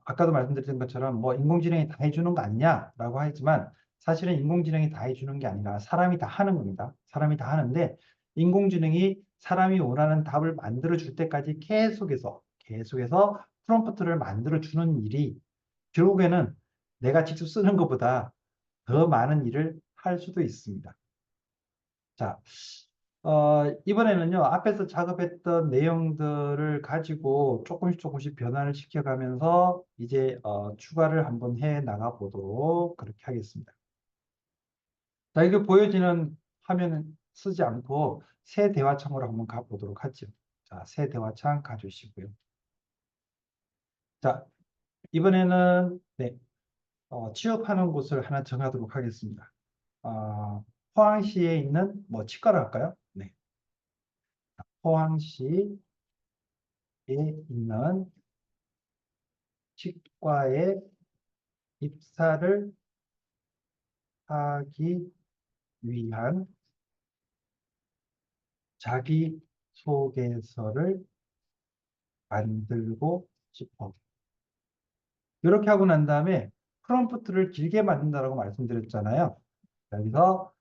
[SPEAKER 1] 아까도 말씀드린 것처럼 뭐 인공지능이 다 해주는 거 아니냐라고 하지만 사실은 인공지능이 다 해주는 게 아니라 사람이 다 하는 겁니다. 사람이 다 하는데 인공지능이 사람이 원하는 답을 만들어 줄 때까지 계속해서 프롬프트를 만들어 주는 일이 결국에는 내가 직접 쓰는 것보다 더 많은 일을 할 수도 있습니다. 자, 이번에는요, 앞에서 작업했던 내용들을 가지고 조금씩 변화를 시켜가면서 이제 추가를 한번 해 나가 보도록 그렇게 하겠습니다. 자, 이게 보여지는 화면은 쓰지 않고 새 대화창으로 한번 가보도록 하죠. 자, 새 대화창 가주시고요. 자, 이번에는 네, 취업하는 곳을 하나 정하도록 하겠습니다. 포항시에 있는 뭐 치과를 할까요? 네, 포항시에 있는 치과에 입사를 하기 위한 자기소개서를 만들고 싶어. 이렇게 하고 난 다음에 프롬프트를 길게 만든다라고 말씀드렸잖아요. 여기서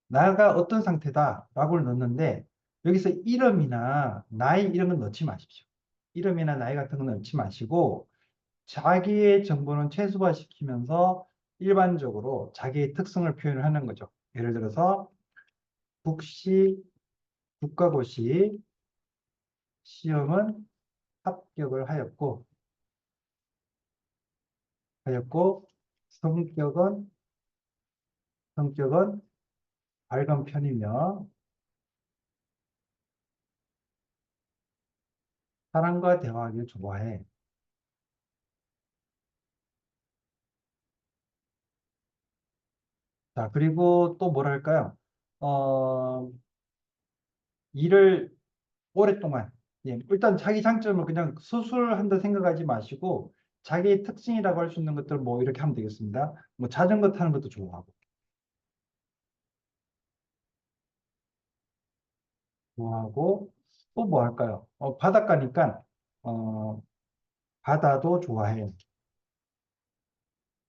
[SPEAKER 1] 나가 어떤 상태다라고 넣는데 여기서 이름이나 나이 이런 건 넣지 마십시오. 이름이나 나이 같은 건 넣지 마시고 자기의 정보는 최소화시키면서 일반적으로 자기의 특성을 표현을 하는 거죠. 예를 들어서 국시 국가고시 시험은 합격을 하였고 성격은 밝은 편이며 사람과 대화하기를 좋아해. 자, 그리고 또 뭐랄까요? 어, 일을 오랫동안, 예, 일단 자기 장점을 그냥 수술한다 생각하지 마시고, 자기의 특징이라고 할 수 있는 것들 뭐 이렇게 하면 되겠습니다. 뭐 자전거 타는 것도 좋아하고, 또 뭐 할까요? 바닷가니까, 어, 바다도 좋아해.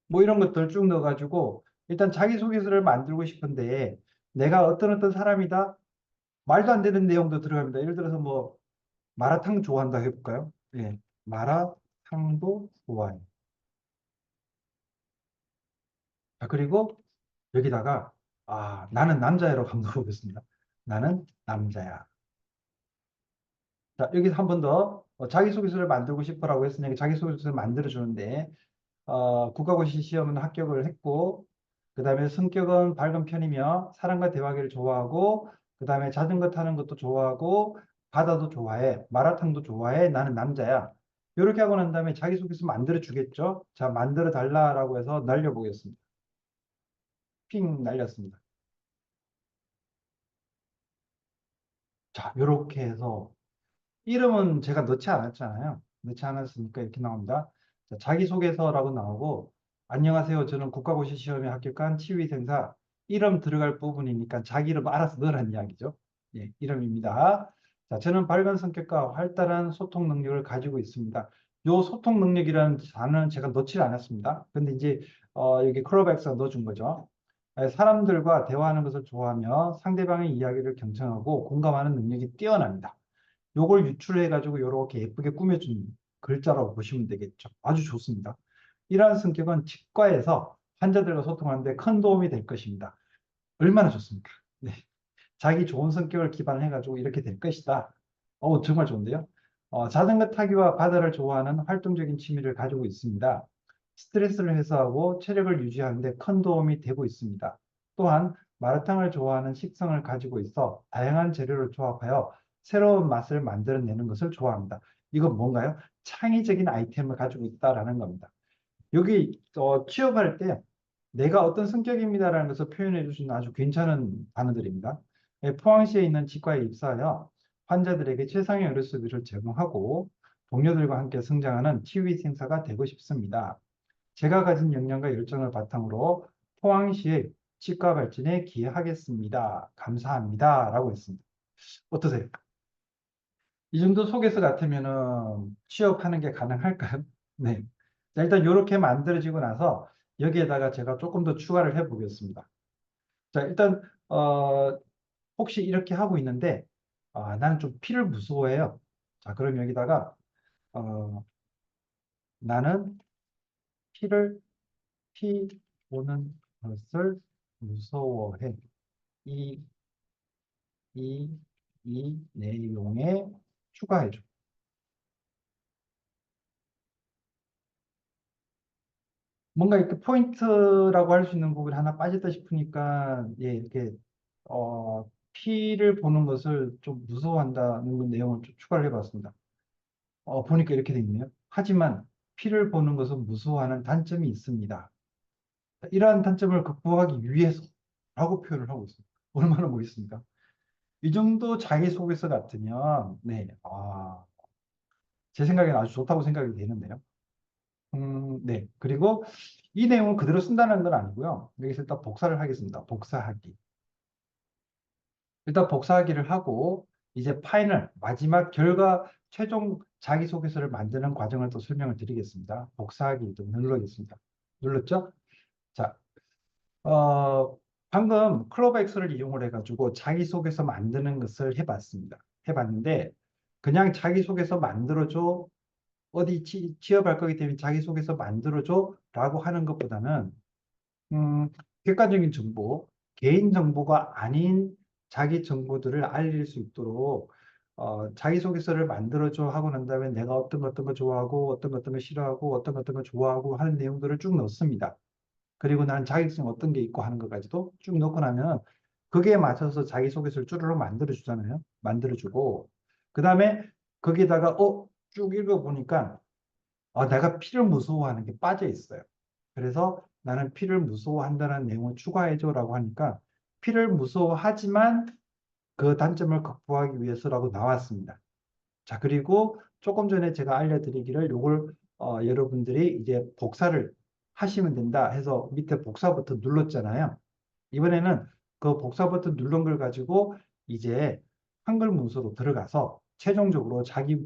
[SPEAKER 1] 뭐 이런 것들 쭉 넣어가지고, 일단 자기소개서를 만들고 싶은데, 내가 어떤 사람이다? 말도 안 되는 내용도 들어갑니다. 예를 들어서 뭐, 마라탕 좋아한다 해볼까요? 예, 마라탕도 좋아해. 자, 그리고 여기다가, 나는 남자야로 한번 넣어보겠습니다. 나는 남자야. 자, 여기서 한 번 더, 자기소개서를 만들고 싶어라고 했으니까 자기소개서를 만들어주는데, 국가고시 시험은 합격을 했고, 그 다음에 성격은 밝은 편이며, 사람과 대화하기를 좋아하고, 그 다음에 자전거 타는 것도 좋아하고, 바다도 좋아해, 마라탕도 좋아해, 나는 남자야. 이렇게 하고 난 다음에 자기소개서 만들어 주겠죠? 자, 만들어 달라라고 해서 날려보겠습니다. 핑 날렸습니다. 자, 이렇게 해서 이름은 제가 넣지 않았잖아요. 넣지 않았으니까 이렇게 나옵니다. 자, 자기소개서라고 나오고, 안녕하세요. 저는 국가고시 시험에 합격한 치위생사. 이름 들어갈 부분이니까 자기 이름 알아서 넣으라는 이야기죠. 예, 이름입니다. 자, 저는 밝은 성격과 활달한 소통 능력을 가지고 있습니다. 요 소통 능력이라는 단어는 제가 넣지 않았습니다. 근데 이제 여기 크로백스가 넣어준 거죠. 사람들과 대화하는 것을 좋아하며 상대방의 이야기를 경청하고 공감하는 능력이 뛰어납니다. 요걸 유출해 가지고 이렇게 예쁘게 꾸며준 글자라고 보시면 되겠죠. 아주 좋습니다. 이러한 성격은 치과에서 환자들과 소통하는데 큰 도움이 될 것입니다. 얼마나 좋습니까? 네. 자기 좋은 성격을 기반해 가지고 이렇게 될 것이다. 정말 좋은데요. 자전거 타기와 바다를 좋아하는 활동적인 취미를 가지고 있습니다. 스트레스를 해소하고 체력을 유지하는 데 큰 도움이 되고 있습니다. 또한 마라탕을 좋아하는 식성을 가지고 있어 다양한 재료를 조합하여 새로운 맛을 만들어내는 것을 좋아합니다. 이건 뭔가요? 창의적인 아이템을 가지고 있다라는 겁니다. 여기 취업할 때 내가 어떤 성격입니다라는 것을 표현해 주시는 아주 괜찮은 단어들입니다. 포항시에 있는 치과에 입사하여 환자들에게 최상의 의료 서비스를 제공하고 동료들과 함께 성장하는 치유의 생사가 되고 싶습니다. 제가 가진 역량과 열정을 바탕으로 포항시의 치과 발전에 기여하겠습니다. 감사합니다. 라고 했습니다. 어떠세요? 이 정도 속에서 같으면은 취업하는 게 가능할까요? 네. 자, 일단 이렇게 만들어지고 나서 여기에다가 제가 조금 더 추가를 해 보겠습니다. 자, 일단 혹시 이렇게 하고 있는데 나는 좀 피를 무서워해요. 자, 그럼 여기다가 어, 나는 피를 피 보는 것을 무서워해. 이, 이, 이 내용에 추가해줘. 뭔가 이렇게 포인트라고 할 수 있는 부분이 하나 빠졌다 싶으니까, 예, 이렇게, 피를 보는 것을 좀 무서워한다는 내용을 좀 추가를 해봤습니다. 보니까 이렇게 돼 있네요. 하지만 피를 보는 것을 무서워하는 단점이 있습니다. 이러한 단점을 극복하기 위해서라고 표현을 하고 있습니다. 얼마나 멋있습니까? 이 정도 자기소개서 같으면, 네, 제 생각에는 아주 좋다고 생각이 되는데요. 네. 그리고 이 내용을 그대로 쓴다는 건 아니고요. 여기서 일단 복사를 하겠습니다. 복사하기. 일단 복사하기를 하고, 이제 파이널, 마지막 결과, 최종 자기소개서를 만드는 과정을 또 설명을 드리겠습니다. 복사하기 좀 눌러겠습니다. 눌렀죠? 자, 어, 방금 클로버엑스를 이용을 해가지고 자기소개서 만드는 것을 해봤습니다. 해봤는데, 그냥 자기소개서 만들어줘, 어디 취업할 거기 때문에 자기소개서 만들어줘 라고 하는 것보다는 객관적인 정보, 개인 정보가 아닌 자기 정보들을 알릴 수 있도록 자기소개서를 만들어줘 하고 난 다음에 내가 어떤 거 좋아하고 어떤 거 싫어하고 어떤 거 좋아하고 하는 내용들을 쭉 넣습니다. 그리고 난 자격증 어떤 게 있고 하는 것까지도 쭉 넣고 나면 거기에 맞춰서 자기소개서를 쭈르륵 만들어주잖아요. 만들어주고 그 다음에 거기에다가 쭉 읽어보니까 내가 피를 무서워하는 게 빠져 있어요. 그래서 나는 피를 무서워한다는 내용을 추가해줘라고 하니까 피를 무서워하지만 그 단점을 극복하기 위해서라고 나왔습니다. 자, 그리고 조금 전에 제가 알려드리기를 요걸 여러분들이 이제 복사를 하시면 된다 해서 밑에 복사 버튼 눌렀잖아요. 이번에는 그 복사 버튼 누른 걸 가지고 이제 한글 문서로 들어가서 최종적으로 자기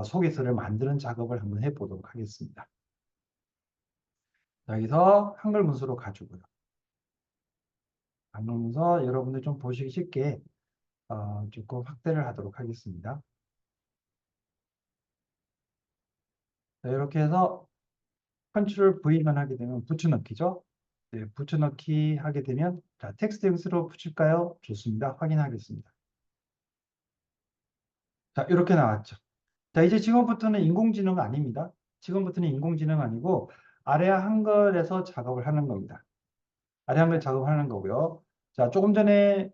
[SPEAKER 1] 소개서를 만드는 작업을 한번 해보도록 하겠습니다. 여기서 한글 문서로 가지고요. 한글 문서 여러분들 좀 보시기 쉽게 조금 확대를 하도록 하겠습니다. 자, 이렇게 해서 컨트롤 V만 하게 되면 붙여넣기죠. 네, 붙여넣기 하게 되면 자, 텍스트 형식으로 붙일까요? 좋습니다. 확인하겠습니다. 자, 이렇게 나왔죠. 자, 이제 지금부터는 인공지능 아닙니다. 지금부터는 인공지능 아니고 아래 한글에서 작업을 하는 겁니다. 아래 한글 작업을 하는 거고요. 자, 조금 전에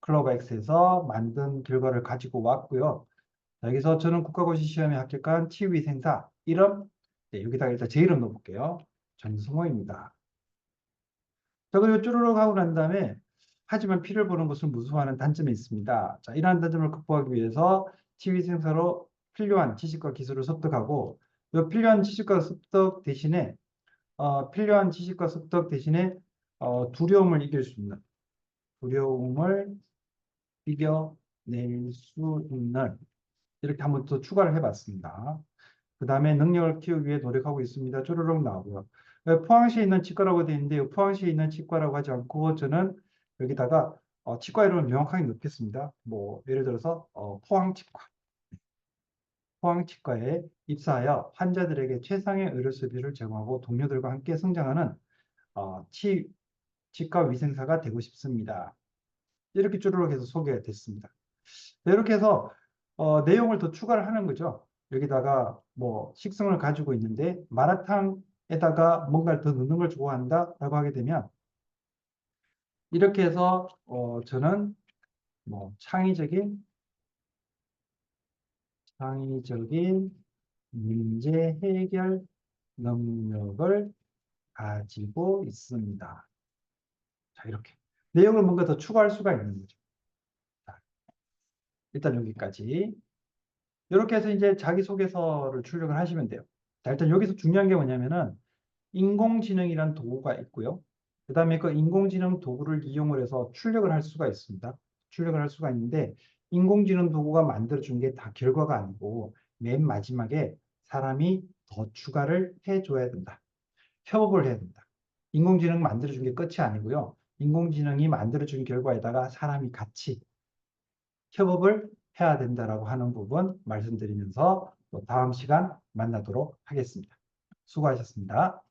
[SPEAKER 1] 클로버엑스에서 만든 결과를 가지고 왔고요. 자, 여기서 저는 국가고시 시험에 합격한 치유위생사 이름, 네, 여기다가 일단 제 이름 넣어볼게요. 전성호입니다. 자, 그리고 쭈르륵 하고 난 다음에 하지만 피를 보는 것을 무서워하는 단점이 있습니다. 자, 이러한 단점을 극복하기 위해서 치유위생사로 필요한 지식과 기술을 습득하고 이 필요한 지식과 습득 대신에 두려움을 이길 수 있는 두려움을 이겨낼 수 있는 이렇게 한번 더 추가를 해봤습니다. 그 다음에 능력을 키우기 위해 노력하고 있습니다. 쪼르륵 나오고요. 포항시에 있는 치과라고 되어 있는데 포항시에 있는 치과라고 하지 않고 저는 여기다가 치과 이름을 명확하게 넣겠습니다. 뭐 예를 들어서 포항치과. 포항치과에 입사하여 환자들에게 최상의 의료 서비스를 제공하고 동료들과 함께 성장하는 치과 위생사가 되고 싶습니다. 이렇게 쭈르륵 해서 소개가 됐습니다. 이렇게 해서 내용을 더 추가를 하는 거죠. 여기다가 뭐 식성을 가지고 있는데 마라탕에다가 뭔가를 더 넣는 걸 좋아한다라고 하게 되면 이렇게 해서 저는 뭐 창의적인 문제 해결 능력을 가지고 있습니다. 자, 이렇게 내용을 뭔가 더 추가할 수가 있는 거죠. 자, 일단 여기까지. 이렇게 해서 이제 자기소개서를 출력을 하시면 돼요. 자, 일단 여기서 중요한 게 뭐냐면은 인공지능이라는 도구가 있고요. 그 다음에 그 인공지능 도구를 이용을 해서 출력을 할 수가 있습니다. 출력을 할 수가 있는데 인공지능 도구가 만들어준 게 다 결과가 아니고 맨 마지막에 사람이 더 추가를 해줘야 된다. 협업을 해야 된다. 인공지능 만들어준 게 끝이 아니고요. 인공지능이 만들어준 결과에다가 사람이 같이 협업을 해야 된다라고 하는 부분 말씀드리면서 또 다음 시간 만나도록 하겠습니다. 수고하셨습니다.